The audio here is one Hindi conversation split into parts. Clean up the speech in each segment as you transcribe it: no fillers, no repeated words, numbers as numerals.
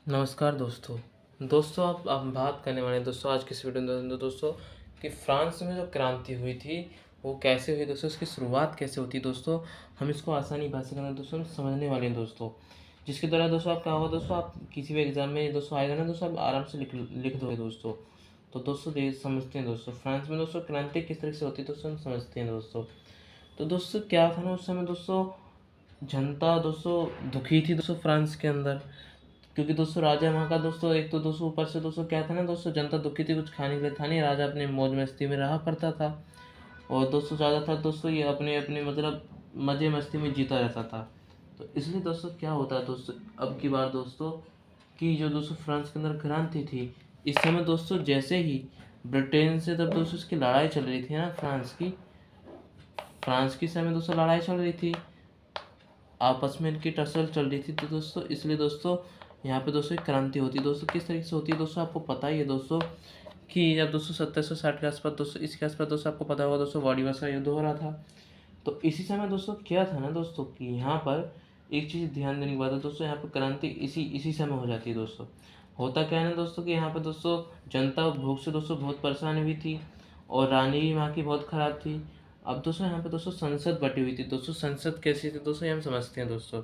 नमस्कार दोस्तों। दोस्तों आप हम बात करने वाले हैं दोस्तों आज की इस वीडियो में दोस्तों कि फ्रांस में जो क्रांति हुई थी वो कैसे हुई दोस्तों, इसकी शुरुआत कैसे होती है दोस्तों। हम इसको आसानी भाषा के अंदर दोस्तों हम समझने वाले हैं दोस्तों, जिसके द्वारा दोस्तों आप क्या होगा दोस्तों, आप किसी भी एग्जाम में दोस्तों आएगा ना दोस्तों, आप आराम से लिख लिख दोगे दोस्तों। तो दोस्तों समझते हैं दोस्तों फ्रांस में दोस्तों क्रांति किस तरह से होती है दोस्तों, हम समझते हैं दोस्तों। तो दोस्तों क्या था ना उस समय दोस्तों, जनता दोस्तों दुखी थी दोस्तों फ्रांस के अंदर, क्योंकि दोस्तों राजा वहाँ का दोस्तों, एक तो दोस्तों ऊपर से दोस्तों क्या था ना दोस्तों, जनता दुखी थी, कुछ खाने के लिए था नहीं, राजा अपने मौज मस्ती में रहा करता था। और दोस्तों ज़्यादातर दोस्तों ये अपने अपने मतलब मज़े मस्ती में जीता रहता था। तो इसलिए दोस्तों क्या होता है दोस्तों, अब की बार दोस्तों कि जो दोस्तों फ्रांस के अंदर क्रांति थी, इस समय दोस्तों जैसे ही ब्रिटेन से तब दोस्तों इसकी लड़ाई चल रही थी ना, फ्रांस की समय दोस्तों लड़ाई चल रही थी, आपस में इनकी टसल चल रही थी। तो दोस्तों इसलिए दोस्तों यहाँ पे दोस्तों एक क्रांति होती है दोस्तों। किस तरीके से होती है दोस्तों, आपको पता ही है दोस्तों कि जब दोस्तों 1760 के आसपास दोस्तों, इसके आसपास दोस्तों आपको पता होगा दोस्तों बॉडीवास का युद्ध हो रहा था। तो इसी समय दोस्तों क्या था ना दोस्तों कि यहाँ पर एक चीज़ ध्यान देने की बात है दोस्तों, यहाँ पर क्रांति इसी इसी समय हो जाती है दोस्तों। होता क्या है ना दोस्तों कि यहाँ पर दोस्तों जनता भूख से दोस्तों बहुत परेशान हुई थी, और रानी भी वहाँ की बहुत ख़राब थी। अब दोस्तों यहाँ पे दोस्तों संसद बटी हुई थी दोस्तों। संसद कैसी थी दोस्तों, ये हम समझते हैं दोस्तों।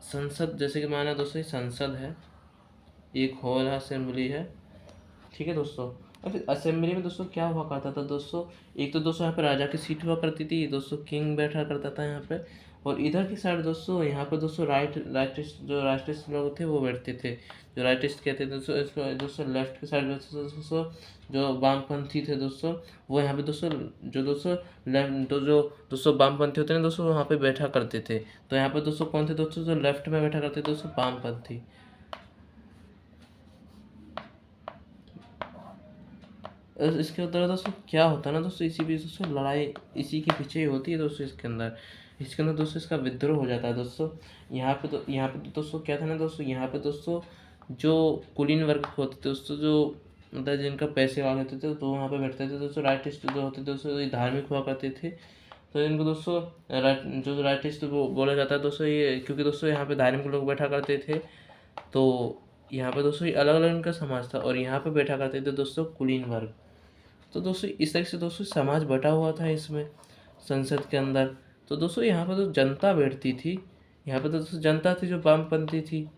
संसद जैसे कि माना दोस्तों, ये संसद है, एक हॉल है, असेंबली है, ठीक है दोस्तों। और फिर असेंबली में दोस्तों क्या हुआ करता था दोस्तों, एक तो दोस्तों यहाँ पे राजा की सीट हुआ करती थी दोस्तों, किंग बैठा करता था यहाँ पे। और इधर की साइड दोस्तों, यहाँ पे दोस्तों राइटिस्ट जो राइटिस्ट लोग थे वो बैठते थे, जो राइटिस्ट कहते थे दोस्तों। इसको दोस्तों लेफ्ट की साइड दोस्तों जो वामपंथी थे दोस्तों, वो यहाँ पे दोस्तों जो दोस्तों लेफ्ट तो जो दोस्तों वामपंथी होते हैं दोस्तों, वहाँ पे बैठा करते थे। तो यहाँ पे दोस्तों कौन थे दोस्तों, जो लेफ्ट में बैठा करते थे दोस्तों, वामपंथी। इसके अंदर दोस्तों क्या होता है ना दोस्तों, इसी बीच दोस्तों लड़ाई इसी के पीछे ही होती है दोस्तों। इसके अंदर दोस्तों इसका विद्रोह हो जाता है दोस्तों। यहाँ पे दोस्तों क्या था ना दोस्तों, यहाँ पे दोस्तों जो कुलीन वर्ग होते थे दोस्तों, जो मतलब जिनका पैसे वाले होते थे तो वहाँ पे बैठते थे दोस्तों। राइटिस्ट जो होते थे दोस्तों, ये धार्मिक हुआ करते थे। तो इनको दोस्तों जो राइटिस्ट वो बोला जाता है दोस्तों, ये क्योंकि दोस्तों यहाँ पे धार्मिक लोग बैठा करते थे। तो यहाँ पे दोस्तों ये अलग अलग इनका समाज था, और यहाँ पे बैठा करते थे दोस्तों कुलीन वर्ग। तो दोस्तों इस तरह से दोस्तों समाज बटा हुआ था इसमें, संसद के अंदर। तो दोस्तों यहाँ पर तो जनता बैठती थी, यहाँ पर तो दोस्तों जनता थी जो वामपंथी थी,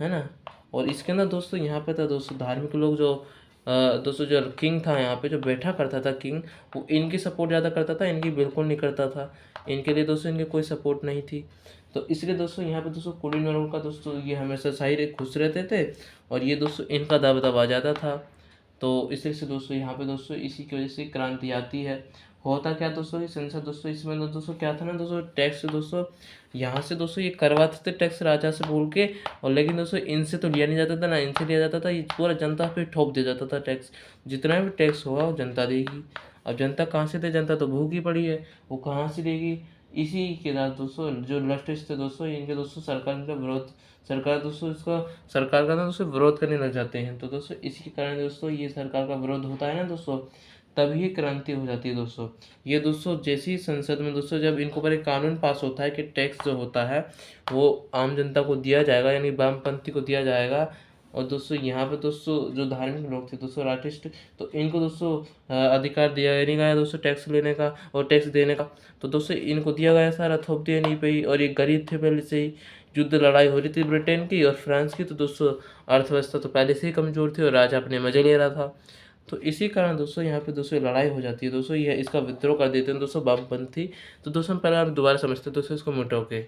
है ना। और इसके अंदर दोस्तों यहाँ पे था दोस्तों धार्मिक लोग, जो दोस्तों जो किंग था यहाँ पे जो बैठा करता था किंग, वो इनकी सपोर्ट ज़्यादा करता था, इनकी बिल्कुल नहीं करता था। इनके लिए दोस्तों इनकी कोई सपोर्ट नहीं थी। तो इसलिए दोस्तों यहाँ पे दोस्तों कुलीन वर्गों का दोस्तों ये हमेशा सही खुश रहते थे, और ये दोस्तों इनका दबदबा आ जाता था। तो इसी से दोस्तों यहाँ पे दोस्तों इसी की वजह से क्रांति आती है। होता क्या दोस्तों, ये संसद दोस्तों, इसमें दोस्तों क्या था ना दोस्तों, टैक्स दोस्तों यहाँ से दोस्तों ये करवाते थे टैक्स राजा से बोल के। और लेकिन दोस्तों इनसे तो लिया नहीं जाता था, ना इनसे लिया जाता था, ये पूरा जनता पे ठोप दिया जाता था टैक्स। जितना भी टैक्स होगा वो जनता देगी। अब जनता कहाँ से दे, जनता तो भूखी पड़ी है, वो कहाँ से देगी। इसी के साथ दोस्तों जो लेफ्टिस्ट थे दोस्तों, इनके दोस्तों सरकार का विरोध, सरकार दोस्तों इसका सरकार का ना दोस्तों विरोध करने लग जाते हैं। तो दोस्तों इसी के कारण दोस्तों ये सरकार का विरोध होता है ना दोस्तों, तभी ये क्रांति हो जाती है दोस्तों। ये दोस्तों जैसे ही संसद में दोस्तों जब इनको पर एक कानून पास होता है कि टैक्स जो होता है वो आम जनता को दिया जाएगा, यानी वामपंथी को दिया जाएगा। और दोस्तों यहाँ पे दोस्तों जो धार्मिक लोग थे दोस्तों राष्ट्रिस्ट, तो इनको दोस्तों अधिकार दिया नहीं गया दोस्तों टैक्स लेने का और टैक्स देने का। तो दोस्तों इनको दिया गया, सारा थोप दिया नहीं पाई, और ये गरीब थे पहले से ही। युद्ध लड़ाई हो रही थी ब्रिटेन की और फ्रांस की, तो दोस्तों अर्थव्यवस्था तो पहले से ही कमज़ोर थी और राजा अपने मजे ले रहा था। तो इसी कारण दोस्तों यहाँ पे दोस्तों लड़ाई हो जाती है दोस्तों, ये इसका विद्रोह कर देते हैं दोस्तों वामपंथी। तो दोस्तों हम पहले हम दोबारा समझते हैं दोस्तों इसको मिटो के।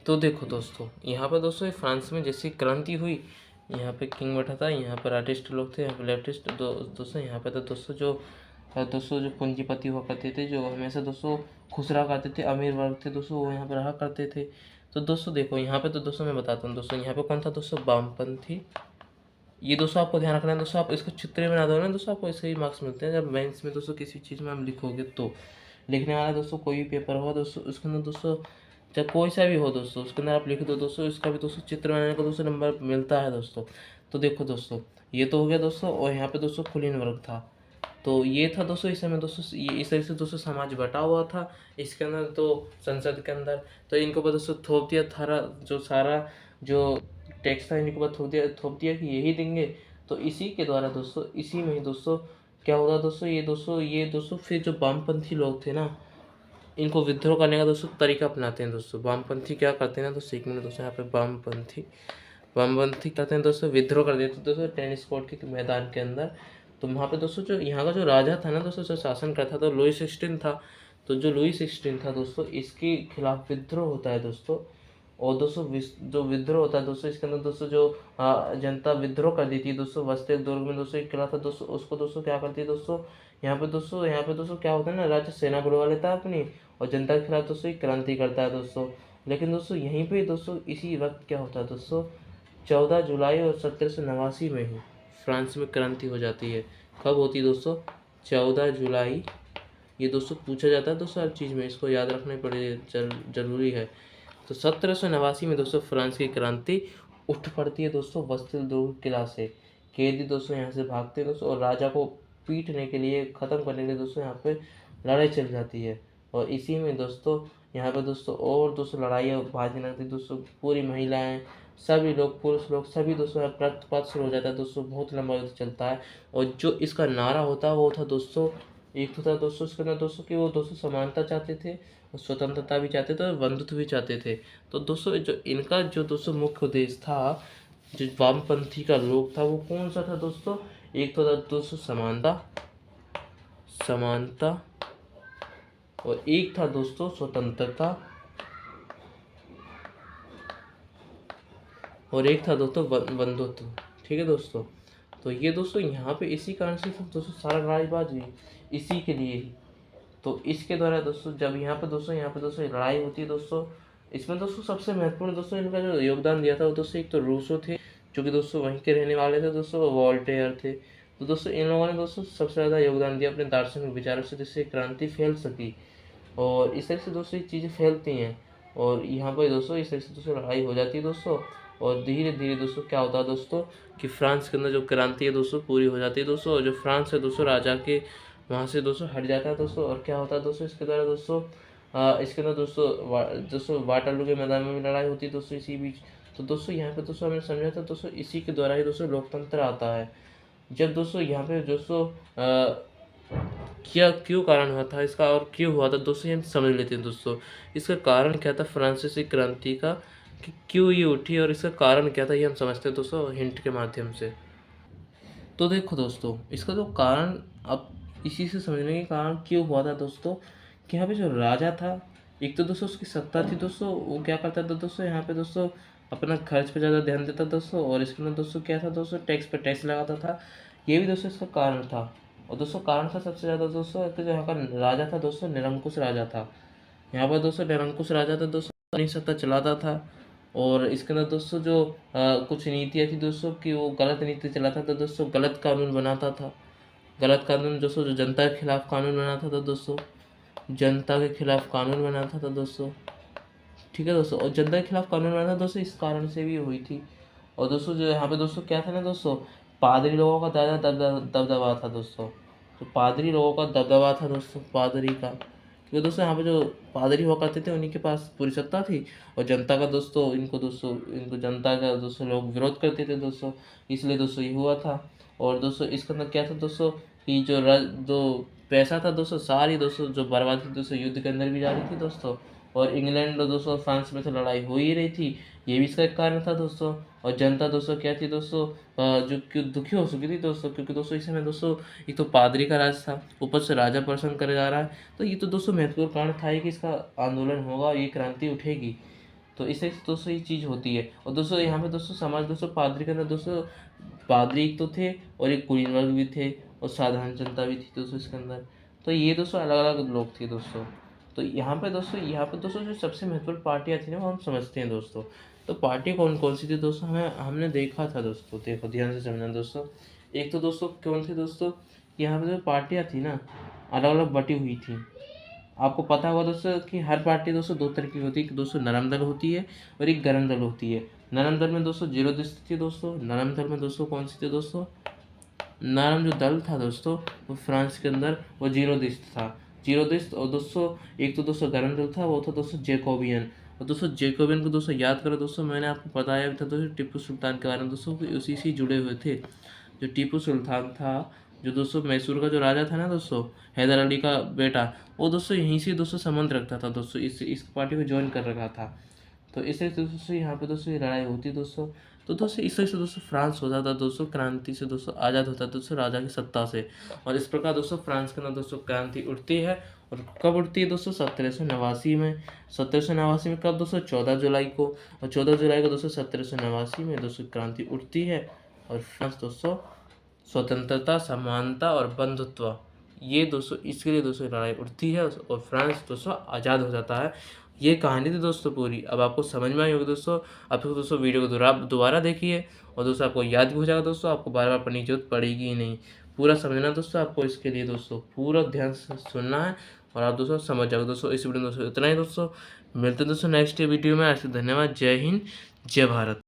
तो देखो दोस्तों यहाँ पर दोस्तों फ्रांस में जैसी क्रांति हुई, यहाँ पे किंग बैठा था, यहाँ पर आर्टिस्ट लोग थे, यहाँ पे लेफ्टिस्ट दोस्तों यहाँ पे तो दोस्तों जो पूंजीपति हुआ करते थे, जो हमेशा दोस्तों खुश रहा करते थे, अमीर वर्ग थे दोस्तों, वो यहाँ पर रहा करते थे। तो दोस्तों देखो यहाँ पे तो दोस्तों मैं बताता हूँ दोस्तों, यहाँ पे कौन था दोस्तों, वामपंथी। ये दोस्तों आपको ध्यान रखना है दोस्तों, आप इसको चित्र बना दो ना दोस्तों, आपको ऐसे ही मार्क्स मिलते हैं जब मेंस में दोस्तों किसी चीज़ में हम लिखोगे। तो लिखने वाला दोस्तों कोई भी पेपर होगा दोस्तों, उसके अंदर दोस्तों चाहे कोई सा भी हो दोस्तों, उसके अंदर आप लिख दो दोस्तों, इसका भी दोस्तों चित्र बनाने का दोस्तों नंबर मिलता है दोस्तों। तो देखो दोस्तों ये तो हो गया दोस्तों, और यहाँ पे दोस्तों कुलीन वर्ग था। तो ये था दोस्तों इस समय दोस्तों, ये इस तरह से दोस्तों समाज बटा हुआ था इसके अंदर, तो संसद के अंदर। तो इनको बस दोस्तों थोप दिया था जो सारा जो टैक्स था इनके ऊपर थोप दिया कि यही देंगे। तो इसी के द्वारा दोस्तों, इसी में ही दोस्तों क्या होगा दोस्तों, ये दोस्तों फिर जो वामपंथी लोग थे ना, इनको विद्रोह करने का दोस्तों तरीका अपनाते हैं दोस्तों। वामपंथी क्या करते हैं ना दोस्तों, एक मिनट दोस्तों, यहाँ पे वामपंथी करते हैं दोस्तों, विद्रोह कर देते दोस्तों टेनिस कोर्ट के मैदान के अंदर। तो वहाँ पे दोस्तों जो यहाँ का जो राजा था ना दोस्तों, जो शासन करता था, तो लुई 16 था। तो जो लुई 16 था दोस्तों, इसके खिलाफ विद्रोह होता है दोस्तों। और दोस्तों जो विद्रोह होता है दोस्तों, इसके अंदर दोस्तों जो जनता विद्रोह कर दी थी दोस्तों, बस्तर दुर्ग में दोस्तों एक किला था दोस्तों, उसको दोस्तों क्या करती है दोस्तों, यहाँ पे दोस्तों क्या होता है ना, राज्य सेना बुलवा लेता है अपनी, और जनता के खिलाफ दोस्तों एक क्रांति करता है दोस्तों। लेकिन दोस्तों यहीं पे दोस्तों इसी वक्त क्या होता है दोस्तों, 14 जुलाई और 1789 में ही फ्रांस में क्रांति हो जाती है। कब होती है दोस्तों, 14 जुलाई। ये दोस्तों पूछा जाता है दोस्तों हर चीज़ में, इसको याद रखना पड़े, जरूरी है। तो 1789 में दोस्तों फ्रांस की क्रांति उठ पड़ती है दोस्तों बस्तिल दुर्ग किला से। कैदी दोस्तों यहाँ से भागते हैं दोस्तों, और राजा को पीटने के लिए, ख़त्म करने के लिए दोस्तों यहाँ पे लड़ाई चल जाती है। और इसी में दोस्तों यहाँ पे दोस्तों और दोस्तों लड़ाइयाँ भाजने लगती दोस्तों, पूरी महिलाएं, सभी लोग, पुरुष लोग, सभी दोस्तों रक्तपात शुरू हो जाता है दोस्तों, बहुत लंबा युद्ध चलता है। और जो इसका नारा होता है वो था दोस्तों, एक तो था दोस्तों इसके अंदर दोस्तों कि वो दोस्तों समानता चाहते थे, स्वतंत्रता भी चाहते थे, और बंधुत्व भी चाहते थे। तो दोस्तों जो इनका जो दोस्तों मुख्य उद्देश्य था, जो वामपंथी का लोग था, वो कौन सा था दोस्तों, एक तो था दोस्तों समानता, और एक था दोस्तों स्वतंत्रता, और एक था दोस्तों बंधुत्व। ठीक है दोस्तों। तो ये दोस्तों यहाँ पे इसी कारण से दोस्तों सारा लड़ाईबाजी इसी के लिए ही। तो इसके द्वारा दोस्तों जब यहाँ पे दोस्तों लड़ाई होती है दोस्तों, इसमें दोस्तों सबसे महत्वपूर्ण दोस्तों इनका जो योगदान दिया था वो दोस्तों एक तो रूसो थे, जो कि दोस्तों वहीं के रहने वाले थे दोस्तों, वॉल्टेयर थे। तो दोस्तों इन लोगों ने दोस्तों सबसे ज़्यादा योगदान दिया अपने दार्शनिक विचारों से, जिससे क्रांति फैल सकी। और इस तरह से दोस्तों ये चीज़ें फैलती हैं, और यहाँ पर दोस्तों इस तरह से दोस्तों लड़ाई हो जाती है दोस्तों। और धीरे धीरे दोस्तों क्या होता है दोस्तों कि फ्रांस के अंदर जो क्रांति है दोस्तों पूरी हो जाती है दोस्तों, और जो फ्रांस है दोस्तों राजा के वहाँ से दोस्तों हट जाता है दोस्तों। और क्या होता है दोस्तों इसके द्वारा दोस्तों, इसके अंदर दोस्तों वाटरलू के मैदान में भी लड़ाई होती है दोस्तों इसी बीच। तो दोस्तों यहाँ पे दोस्तों हमने समझा था दोस्तों, इसी के द्वारा ही दोस्तों लोकतंत्र आता है। जब दोस्तों यहाँ पे दोस्तों क्या क्यों कारण हुआ था इसका, और क्यों हुआ था दोस्तों, हम समझ लेते हैं दोस्तों। इसका कारण क्या था फ्रांसीसी क्रांति का, कि क्यों ये उठी, और इसका कारण क्या था, ये हम समझते हैं दोस्तों हिंट के माध्यम से। तो देखो दोस्तों, इसका जो कारण, अब इसी से समझने के कारण क्यों हुआ था दोस्तों, कि यहाँ पे जो राजा था, एक तो दोस्तों उसकी सत्ता थी दोस्तों, वो क्या करता था दोस्तों, यहाँ पे दोस्तों अपना खर्च पे ज़्यादा ध्यान देता दोस्तों, और इसके अंदर दोस्तों क्या था दोस्तों, टैक्स पे टैक्स लगाता था। ये भी दोस्तों इसका कारण था। और दोस्तों कारण था सबसे ज़्यादा दोस्तों, एक तो जो यहाँ का राजा था दोस्तों, निरंकुश राजा था। यहाँ पर दोस्तों निरंकुश राजा था दोस्तों, अपनी सत्ता चलाता था। और इसके अंदर दोस्तों जो कुछ नीतियाँ थी दोस्तों, कि वो गलत नीति चलाता था दोस्तों, गलत कानून बनाता था। गलत कानून दोस्तों, जो जनता के खिलाफ कानून बनाता था दोस्तों, जनता के खिलाफ कानून बनाता था दोस्तों। ठीक है दोस्तों, और जनता के खिलाफ कानून बनाता दोस्तों, इस कारण से भी हुई थी। और दोस्तों जो यहाँ पे दोस्तों क्या था ना दोस्तों, पादरी लोगों का ज़्यादा दबदबा था दोस्तों। तो पादरी लोगों का दबदबा था दोस्तों, पादरी का, क्योंकि दोस्तों यहाँ पे जो पादरी हुआ करते थे उन्हीं के पास पूरी सत्ता थी। और जनता का दोस्तों इनको जनता का दोस्तों लोग विरोध करते थे दोस्तों, इसलिए दोस्तों ये हुआ था। और दोस्तों इसके अंदर क्या था दोस्तों, कि जो पैसा था दोस्तों, सारी दोस्तों जो बर्बादी दोस्तों युद्ध के अंदर भी जा रही थी दोस्तों। और इंग्लैंड और दोस्तों फ्रांस में तो लड़ाई हो ही रही थी, ये भी इसका एक कारण था दोस्तों। और जनता दोस्तों क्या थी दोस्तों, जो क्यों दुखी हो चुकी थी दोस्तों, क्योंकि दोस्तों इस समय दोस्तों एक तो पादरी का राज था, ऊपर से राजा परेशान करे जा रहा है। तो ये तो दोस्तों महत्वपूर्ण कारण था ही कि इसका आंदोलन होगा, ये क्रांति उठेगी। तो इससे दोस्तों ये चीज़ होती है। और दोस्तों यहाँ पे दोस्तों समाज दोस्तों पादरी के अंदर दोस्तों, पादरी एक तो थे, और एक कुलीन वर्ग भी थे, और साधारण जनता भी थी दोस्तों इसके अंदर। तो ये दोस्तों अलग अलग लोग थे दोस्तों। तो यहाँ पे दोस्तों जो सबसे महत्वपूर्ण पार्टियाँ थी ना, वो हम समझते हैं दोस्तों। तो पार्टी कौन कौन सी थी दोस्तों, हमने देखा था दोस्तों, देखो ध्यान से समझना दोस्तों। एक तो दोस्तों कौन थे दोस्तों, यहाँ पे जो पार्टियाँ थी ना, अलग अलग बटी हुई थी। आपको पता होगा दोस्तों कि हर पार्टी दोस्तों दो तरह की होती है, कि दोस्तों नरम दल होती है और एक गर्म दल होती है। नरम दल में दोस्तों जीरोदिस्त थी दोस्तों। नरम दल में दोस्तों कौन सी थी दोस्तों, नरम जो दल था दोस्तों वो फ्रांस के अंदर वो जीरोदिस्त था, जीरोदिस्त। और दोस्तों एक तो दोस्तों गर्म दल था, वो था दोस्तों जैकोबियन। और दोस्तों जैकोबियन को दोस्तों याद करो दोस्तों, मैंने आपको बताया भी था दोस्तों टीपू सुल्तान के बारे में दोस्तों कि उसी से जुड़े हुए थे। जो टीपू सुल्तान था, जो दोस्तों मैसूर का जो राजा था ना दोस्तों, हैदर अली का बेटा, वो दोस्तों यहीं से दोस्तों संबंध रखता था दोस्तों, इस पार्टी को ज्वाइन कर रखा था। तो इससे दोस्तों यहाँ पे दोस्तों ये लड़ाई होती है दोस्तों। तो दोस्तों इस तरह से दोस्तों फ्रांस हो जाता है दोस्तों, क्रांति से दोस्तों आज़ाद होता है दोस्तों राजा की सत्ता से। और इस प्रकार दोस्तों फ्रांस के अंदर दोस्तों क्रांति उठती है। और कब उठती है दोस्तों? 1789 में। 1789 में कब दोस्तों? 14 जुलाई को। और 14 जुलाई को दोस्तों 1789 में दोस्तों क्रांति उठती है। और फ्रांस दोस्तों स्वतंत्रता, समानता और बंधुत्व, ये दोस्तों इसके लिए दोस्तों लड़ाई उठती है और फ्रांस दोस्तों आज़ाद हो जाता है। ये कहानी थी दोस्तों पूरी। अब आपको समझ में आई होगी दोस्तों। अब तो दोस्तों वीडियो को दोबारा देखिए और दोस्तों आपको याद भी हो जाएगा दोस्तों, आपको बार बार पढ़ने की जरूरत पड़ेगी ही नहीं। पूरा समझना दोस्तों आपको, इसके लिए दोस्तों पूरा ध्यान से सुनना है और आप दोस्तों समझ जाओगे दोस्तों। इस वीडियो में दोस्तों इतना ही दोस्तों, मिलते हैं दोस्तों नेक्स्ट वीडियो में। ऐसे धन्यवाद। जय हिंद, जय भारत।